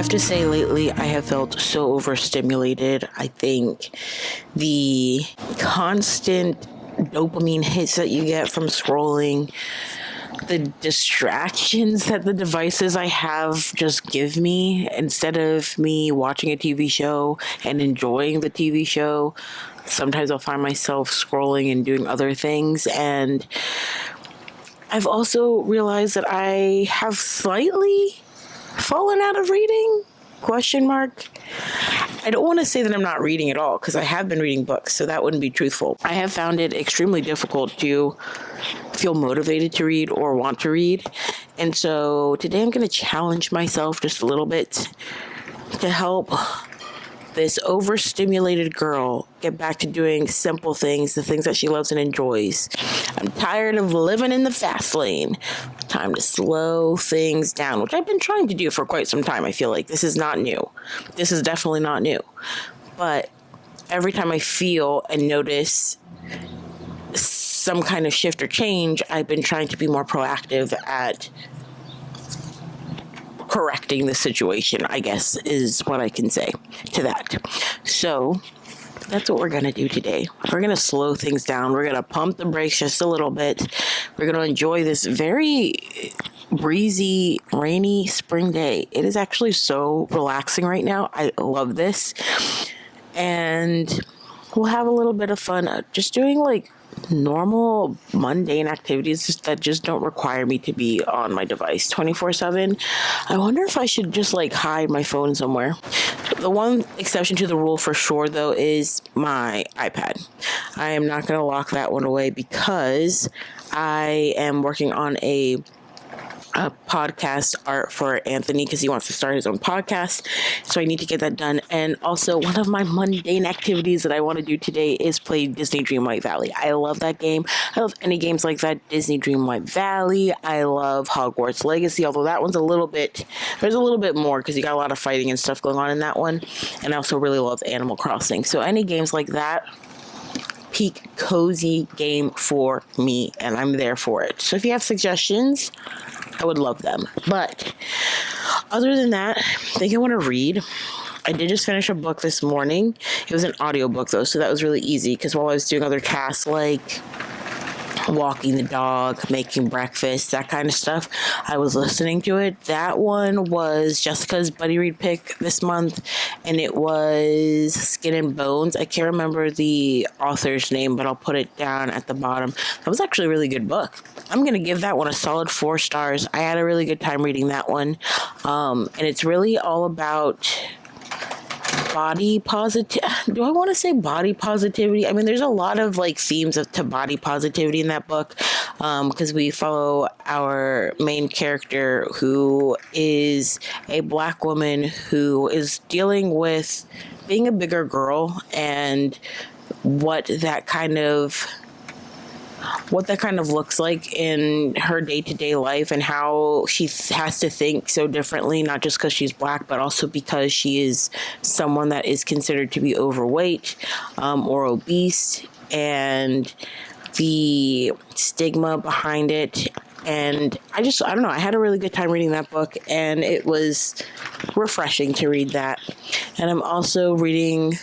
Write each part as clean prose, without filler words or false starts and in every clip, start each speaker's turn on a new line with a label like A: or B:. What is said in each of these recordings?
A: have to say lately I have felt so overstimulated. I think the constant dopamine hits that you get from scrolling, the distractions that the devices I have just give me instead of me watching a TV show and enjoying the TV show. Sometimes I'll find myself scrolling and doing other things. And I've also realized that I have slightly fallen out of reading? Question mark. I don't want to say that I'm not reading at all because I have been reading books, so that wouldn't be truthful. I have found it extremely difficult to feel motivated to read or want to read. And so today I'm going to challenge myself just a little bit to help this overstimulated girl get back to doing simple things, the things that she loves and enjoys. I'm tired of living in the fast lane. Time to slow things down, which I've been trying to do for quite some time. I feel like this is not new. This is definitely not new. But every time I feel and notice some kind of shift or change, I've been trying to be more proactive at correcting the situation, I guess, is what I can say to that. So that's what we're going to do today. We're going to slow things down. We're going to pump the brakes just a little bit. We're going to enjoy this very breezy, rainy spring day. It is actually so relaxing right now. I love this. And we'll have a little bit of fun just doing like normal mundane activities that just don't require me to be on my device 24/7. I wonder if I should just like hide my phone somewhere. The one exception to the rule for sure though is my iPad. I am not going to lock that one away because I am working on a podcast art for Anthony because he wants to start his own podcast. So I need to get that done. And also one of my mundane activities that I want to do today is play Disney Dreamlight Valley. I love that game. I love any games like that. Disney Dreamlight Valley. I love Hogwarts Legacy, although that one's there's a little bit more because you got a lot of fighting and stuff going on in that one. And I also really love Animal Crossing. So any games like that, peak cozy game for me, and I'm there for it. So if you have suggestions, I would love them. But other than that, I think I want to read. I did just finish a book this morning. It was an audiobook though, so that was really easy because while I was doing other tasks like walking the dog, making breakfast, that kind of stuff, I was listening to it. That one was Jessica's Buddy Read pick this month, and it was Skin and Bones. I can't remember the author's name, but I'll put it down at the bottom. That was actually a really good book. I'm going to give that one a solid 4 stars. I had a really good time reading that one. And it's really all about body positive. Do I want to say body positivity? I mean, there's a lot of like themes to body positivity in that book because we follow our main character who is a Black woman who is dealing with being a bigger girl and what that kind of looks like in her day-to-day life and how she has to think so differently, not just because she's Black, but also because she is someone that is considered to be overweight or obese, and the stigma behind it. And I don't know, I had a really good time reading that book, and it was refreshing to read that. And I'm also reading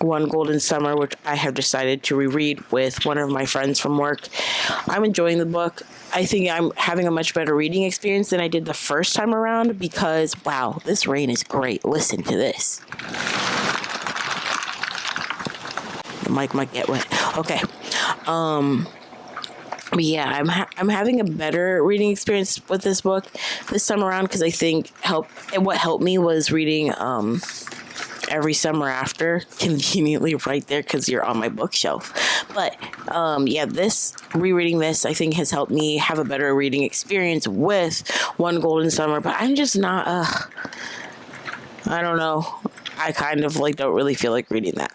A: One Golden Summer, which I have decided to reread with one of my friends from work. I'm enjoying the book. I think I'm having a much better reading experience than I did the first time around because, wow, this rain is great. Listen to this. The mic might get wet. Okay. But yeah, I'm having a better reading experience with this book this time around because I think what helped me was reading Every Summer After, conveniently right there because you're on my bookshelf. But rereading this I think has helped me have a better reading experience with One Golden Summer. But I'm just not I don't know. I kind of don't really feel like reading that.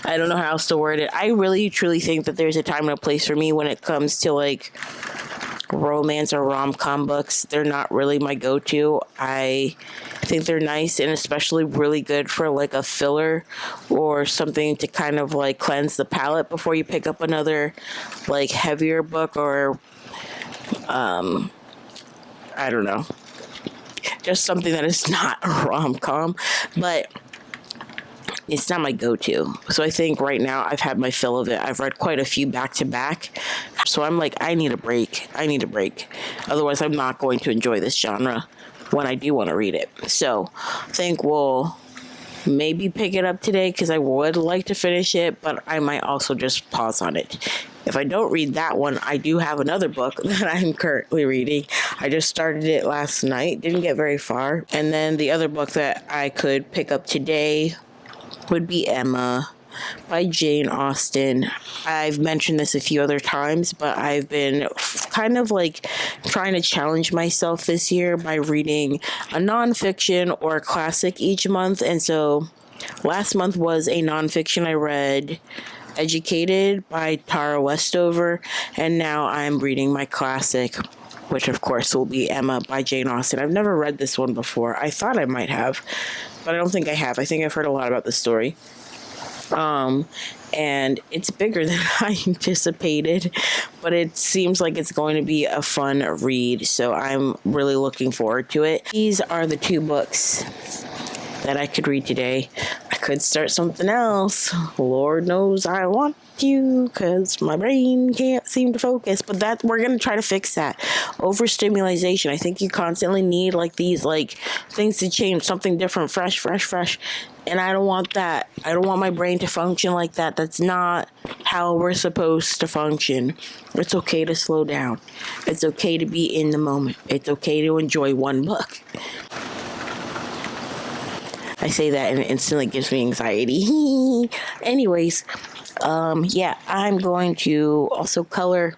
A: I don't know how else to word it. I really truly think that there's a time and a place for me when it comes to romance or rom-com books. They're not really my go-to. I think they're nice and especially really good for a filler or something to kind of cleanse the palate before you pick up another heavier book or I don't know. just something that is not a rom-com, but it's not my go-to. So I think right now I've had my fill of it. I've read quite a few back to back. So I'm like, I need a break. Otherwise, I'm not going to enjoy this genre when I do want to read it. So I think we'll maybe pick it up today because I would like to finish it, but I might also just pause on it. If I don't read that one, I do have another book that I'm currently reading. I just started it last night, didn't get very far. And then the other book that I could pick up today would be Emma by Jane Austen. I've mentioned this a few other times, but I've been kind of like trying to challenge myself this year by reading a nonfiction or a classic each month. And so last month was a nonfiction. I read Educated by Tara Westover, and now I'm reading my classic, which of course will be Emma by Jane Austen. I've never read this one before. I thought I might have, but I don't think I have. I think I've heard a lot about the story. And it's bigger than I anticipated, but it seems like it's going to be a fun read, so I'm really looking forward to it. These are the two books that I could read today. I could start something else. Lord knows I want to, because my brain can't seem to focus, but that we're going to try to fix that. Overstimulation. I think you constantly need like these like things to change, something different, fresh. And I don't want that. I don't want my brain to function like that. That's not how we're supposed to function. It's okay to slow down. It's okay to be in the moment. It's okay to enjoy one book. I say that and it instantly gives me anxiety. Anyways, yeah, I'm going to also color.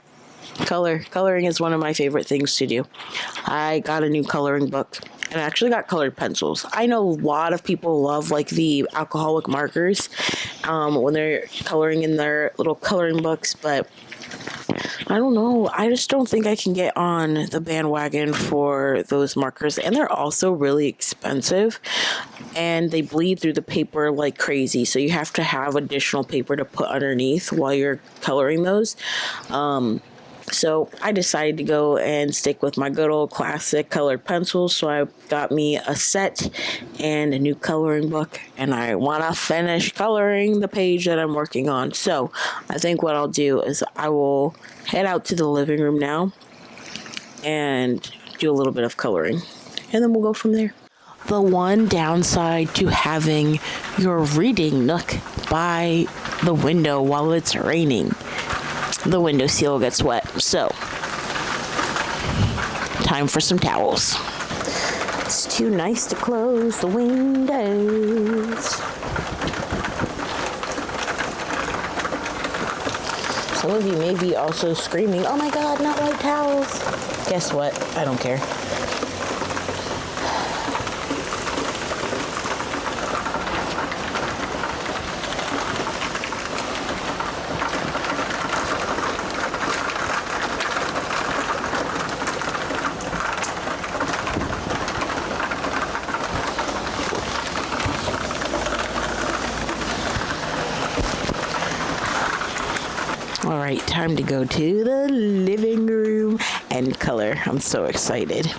A: Coloring is one of my favorite things to do. I got a new coloring book, and I actually got colored pencils. I know a lot of people love like the alcoholic markers when they're coloring in their little coloring books, but I don't know. I just don't think I can get on the bandwagon for those markers, and they're also really expensive, and they bleed through the paper like crazy, so you have to have additional paper to put underneath while you're coloring those. So I decided to go and stick with my good old classic colored pencils. So I got me a set and a new coloring book, and I want to finish coloring the page that I'm working on. So I think what I'll do is I will head out to the living room now and do a little bit of coloring, and then we'll go from there. The one downside to having your reading nook by the window while it's raining, the window seal gets wet. So, time for some towels. It's too nice to close the windows. Some of you may be also screaming, "Oh my God, not white towels." Guess what? I don't care. All right, time to go to the living room and color. I'm so excited.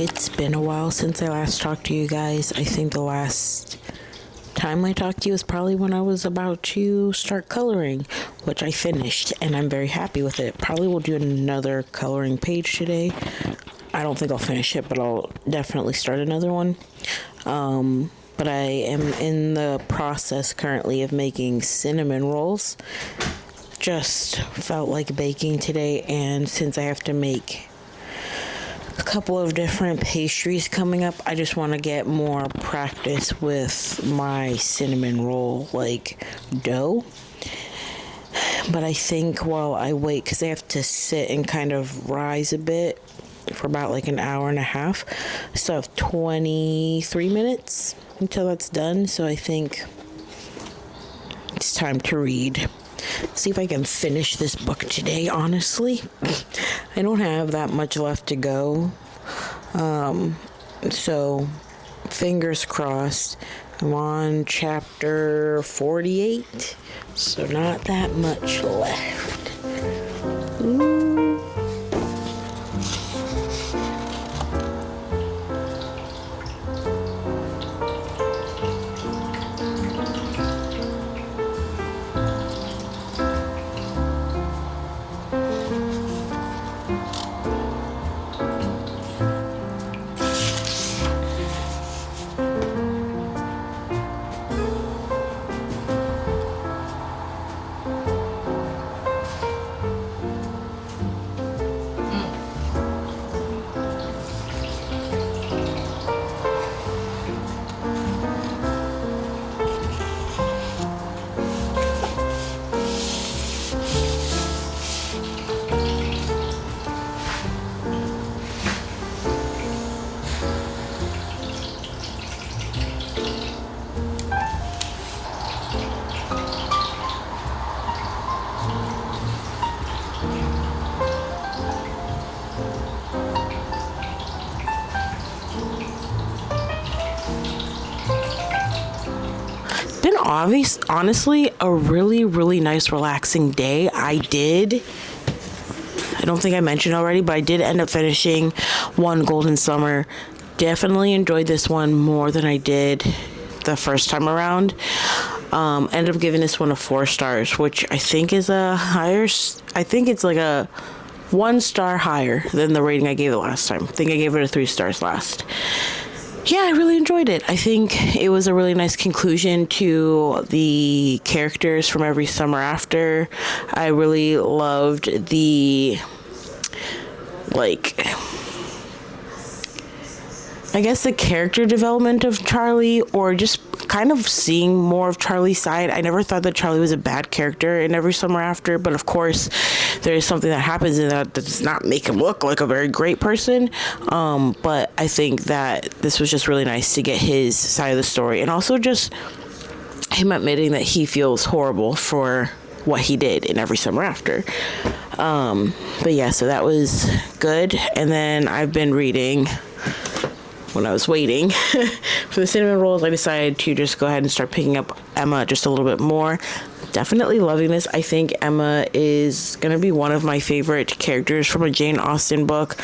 A: It's been a while since I last talked to you guys. I think the last time I talked to you was probably when I was about to start coloring, which I finished, and I'm very happy with it. Probably will do another coloring page today. I don't think I'll finish it, but I'll definitely start another one. But I am in the process currently of making cinnamon rolls. Just felt like baking today, and since I have to make a couple of different pastries coming up, I just want to get more practice with my cinnamon roll dough. But I think while I wait, because they have to sit and kind of rise a bit for about an hour and a half, so I have 23 minutes until that's done. So I think it's time to read. See if I can finish this book today, honestly. I don't have that much left to go. So fingers crossed. I'm on chapter 48, so not that much left. Ooh. Been honestly a really nice relaxing day. I don't think I mentioned already, but I did end up finishing one Golden Summer. Definitely enjoyed this one more than I did the first time around. Ended up giving this one a 4 stars, which I think is a higher, I think it's like a 1 star higher than the rating I gave it last time. I think I gave it a 3 stars last. Yeah, I really enjoyed it. I think it was a really nice conclusion to the characters from Every Summer After. I really loved the, I guess the character development of Charlie, or just kind of seeing more of Charlie's side. I never thought that Charlie was a bad character in Every Summer After, but of course there is something that happens in that does not make him look like a very great person. But I think that this was just really nice to get his side of the story, and also just him admitting that he feels horrible for what he did in Every Summer After. But yeah, so that was good. And then I've been reading, when I was waiting for the cinnamon rolls, I decided to just go ahead and start picking up Emma just a little bit more. Definitely loving this. I think Emma is going to be one of my favorite characters from a Jane Austen book.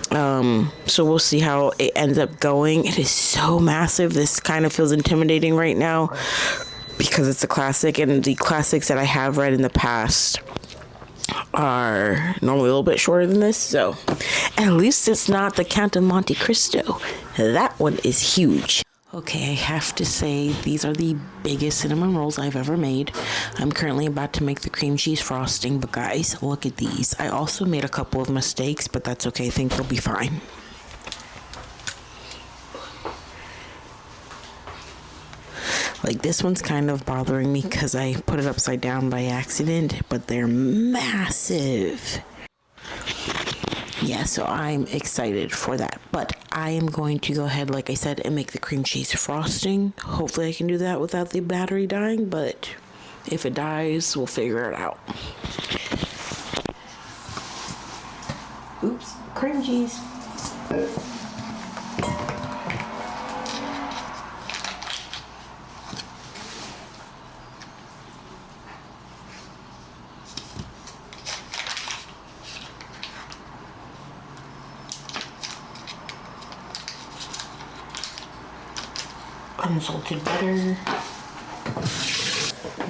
A: So we'll see how it ends up going. It is so massive. This kind of feels intimidating right now because it's a classic, and the classics that I have read in the past are normally a little bit shorter than this, so at least it's not the Count of Monte Cristo. That one is huge. Okay, I have to say these are the biggest cinnamon rolls I've ever made. I'm currently about to make the cream cheese frosting, but guys, look at these. I also made a couple of mistakes, but that's okay. I think they'll be fine. This one's kind of bothering me because I put it upside down by accident, but they're massive. Yeah, so I'm excited for that. But I am going to go ahead, like I said, and make the cream cheese frosting. Hopefully I can do that without the battery dying, but if it dies, we'll figure it out. Oops, cream cheese. unsalted butter.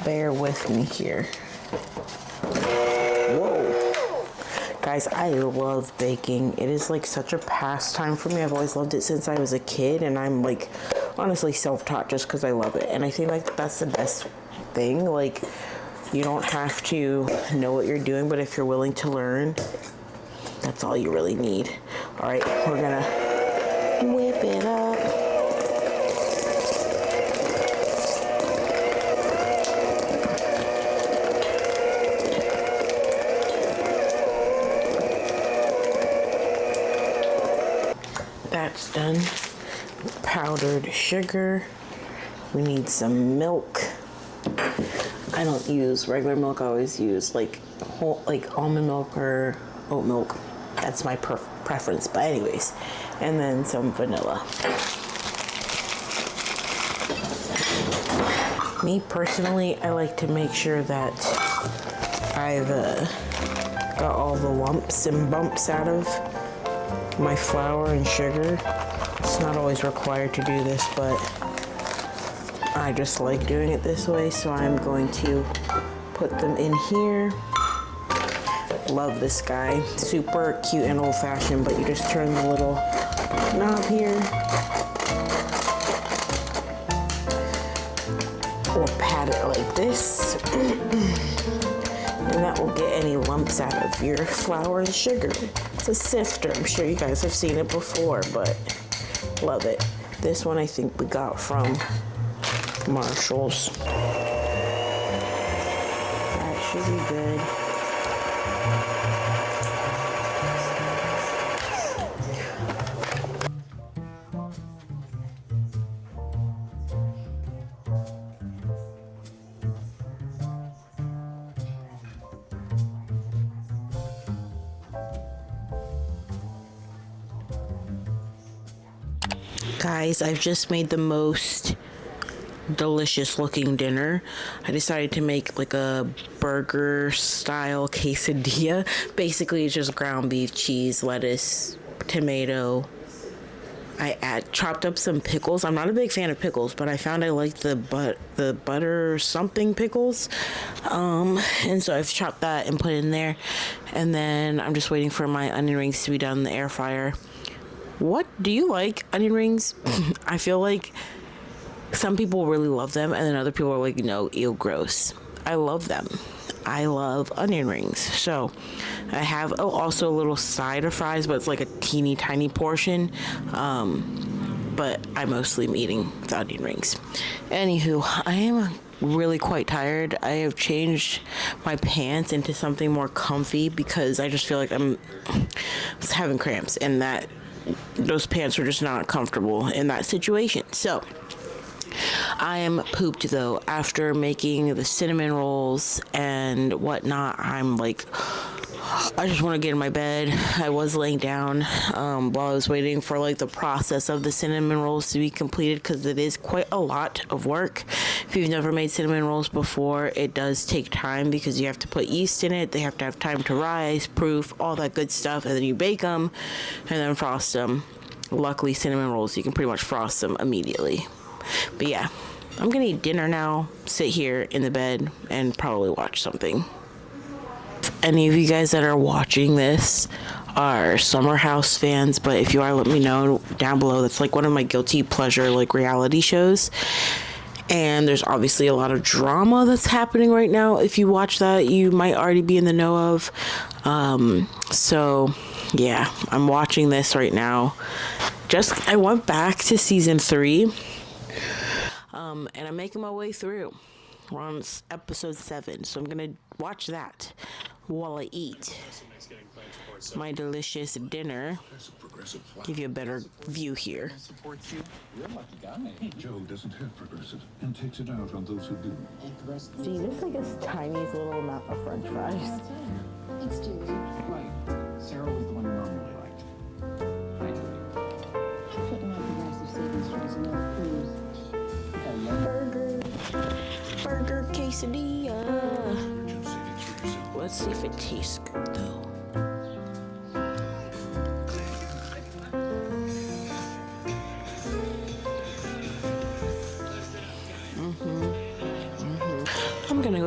A: Bear with me here. Whoa. Guys, I love baking. It is like such a pastime for me. I've always loved it since I was a kid, and I'm like honestly self-taught just because I love it. And I think like that's the best thing. Like, you don't have to know what you're doing, but if you're willing to learn, that's all you really need. All right, we're gonna whip it up. That's done. Powdered sugar. We need some milk. I don't use regular milk. I always use like almond milk or oat milk. That's my preference. But anyways, and then some vanilla. Me personally, I like to make sure that I've got all the lumps and bumps out of my flour and sugar. It's not always required to do this, but I just like doing it this way, so I'm going to put them in here. Love this guy. Super cute and old-fashioned, but you just turn the little knob here. We'll pat it like this. And that will get any lumps out of your flour and sugar. It's a sifter. I'm sure you guys have seen it before, but love it. This one I think we got from Marshall's. That should be good. Guys, I've just made the most delicious looking dinner. I decided to make like a burger style quesadilla. Basically, it's just ground beef, cheese, lettuce, tomato. I chopped up some pickles. I'm not a big fan of pickles, but I found I like the butter something pickles. And so I've chopped that and put it in there. And then I'm just waiting for my onion rings to be done in the air fryer. What do you like? Onion rings? I feel like some people really love them, and then other people are like, no, ew, gross. I love them. I love onion rings. So I have also a little side of fries, but it's like a teeny tiny portion. But I mostly am eating the onion rings. Anywho, I am really quite tired. I have changed my pants into something more comfy because I just feel like I'm having cramps, and that those pants were just not comfortable in that situation. So I am pooped though. After making the cinnamon rolls and whatnot, I'm like, I just want to get in my bed. I was laying down while I was waiting for like the process of the cinnamon rolls to be completed, because it is quite a lot of work. If you've never made cinnamon rolls before, it does take time because you have to put yeast in it. They have to have time to rise, proof, all that good stuff, and then you bake them and then frost them. Luckily, cinnamon rolls, you can pretty much frost them immediately. But yeah, I'm gonna eat dinner now, sit here in the bed, and probably watch something. Any of you guys that are watching this are Summer House fans, but if you are, let me know down below. That's like one of my guilty pleasure like reality shows, and there's obviously a lot of drama that's happening right now. If you watch that, you might already be in the know of. So yeah, I'm watching this right now. I went back to season 3, and I'm making my way through. We're on episode 7, so I'm gonna watch that while I eat my delicious dinner. Give you a better view here.
B: Joe doesn't have progressive and takes it out on those who do.
A: See, this is like a tiny little amount of French fries.
C: Thanks, Julie.
B: Right. Sarah was the one you normally liked. Hi, Julie.
C: I couldn't have progressive savings for some other cruise.
A: Burger quesadilla.
B: Savings for yourself.
A: Let's see if it tastes good though.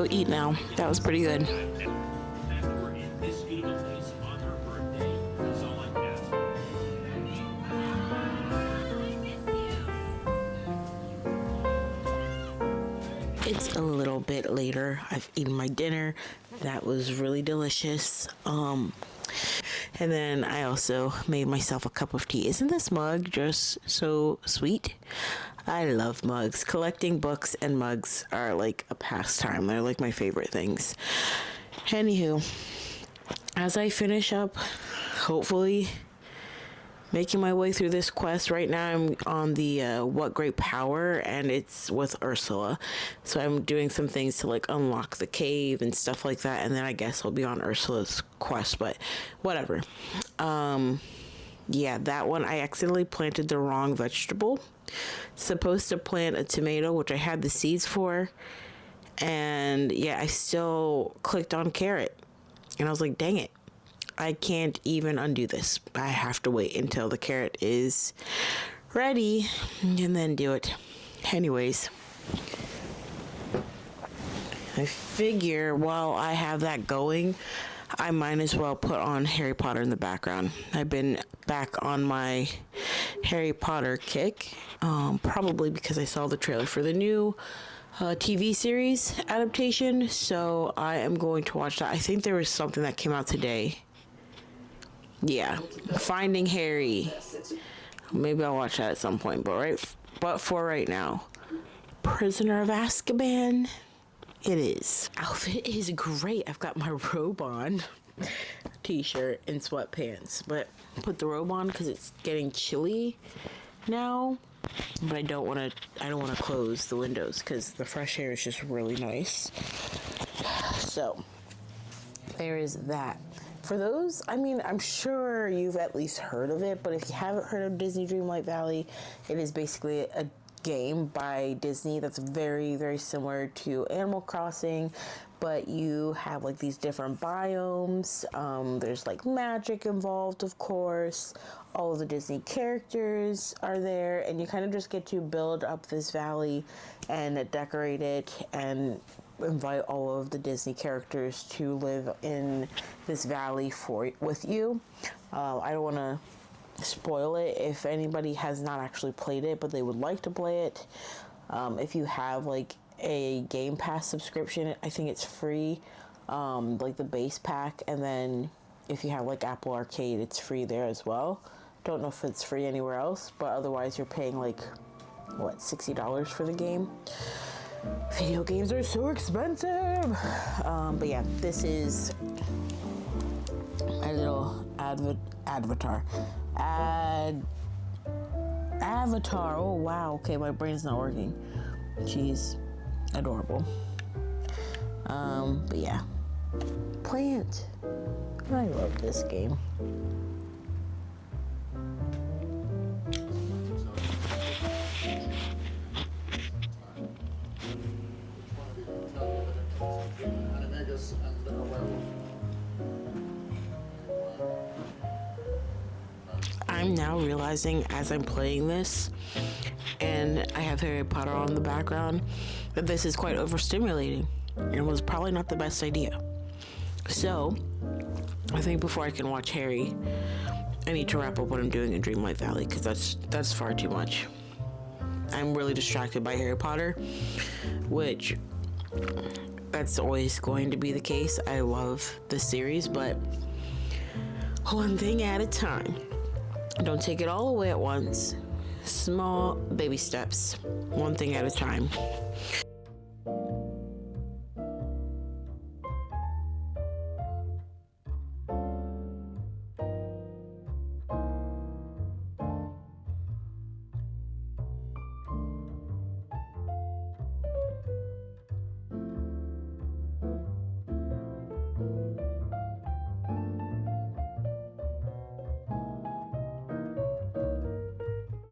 A: go eat now. That was pretty good.
D: We're in this beautiful place on her birthday. That's all I can ask.
A: It's a little bit later. I've eaten my dinner. That was really delicious. And then I also made myself a cup of tea. Isn't this mug just so sweet? I love mugs. Collecting books and mugs are like a pastime. They're like my favorite things. Anywho, as I finish up, hopefully making my way through this quest. Right now I'm on the What Great Power, and it's with Ursula. So I'm doing some things to like unlock the cave and stuff like that, and then I guess I'll be on Ursula's quest, but whatever. Yeah, that one I accidentally planted the wrong vegetable. Supposed to plant a tomato, which I had the seeds for, and yeah, I still clicked on carrot, and I was like, dang it, I can't even undo this. I have to wait until the carrot is ready and then do it. Anyways, I figure while I have that going, I might as well put on Harry Potter in the background. I've been back on my Harry Potter kick, probably because I saw the trailer for the new TV series adaptation, so I am going to watch that. I think there was something that came out today. Yeah, Finding Harry. Maybe I'll watch that at some point, but for right now, Prisoner of Azkaban, it is. Outfit is great. I've got my robe on, t-shirt and sweatpants, but put the robe on because it's getting chilly now. But I don't want to close the windows because the fresh air is just really nice. So there is that. For those, I mean, I'm sure you've at least heard of it, but if you haven't heard of Disney Dreamlight Valley, it is basically a game by Disney that's very, very similar to Animal Crossing, but you have like these different biomes. There's like magic involved, of course. All of the Disney characters are there, and you kind of just get to build up this valley and decorate it and invite all of the Disney characters to live in this valley with you. I don't want to spoil it if anybody has not actually played it, but they would like to play it. If you have like a Game Pass subscription, I think it's free, like the base pack, and then if you have like Apple Arcade, it's free there as well. Don't know if it's free anywhere else, but otherwise you're paying like what, $60 for the game. Video games are so expensive. But yeah, this is a little avatar. Oh wow, okay, my brain's not working. She's adorable. But yeah, plant. I love this game. I'm now realizing as I'm playing this and I have Harry Potter on the background that this is quite overstimulating and was probably not the best idea. So I think before I can watch Harry, I need to wrap up what I'm doing in Dreamlight Valley because that's far too much. I'm really distracted by Harry Potter, which that's always going to be the case. I love the series, but one thing at a time. Don't take it all away at once. Small baby steps, one thing at a time.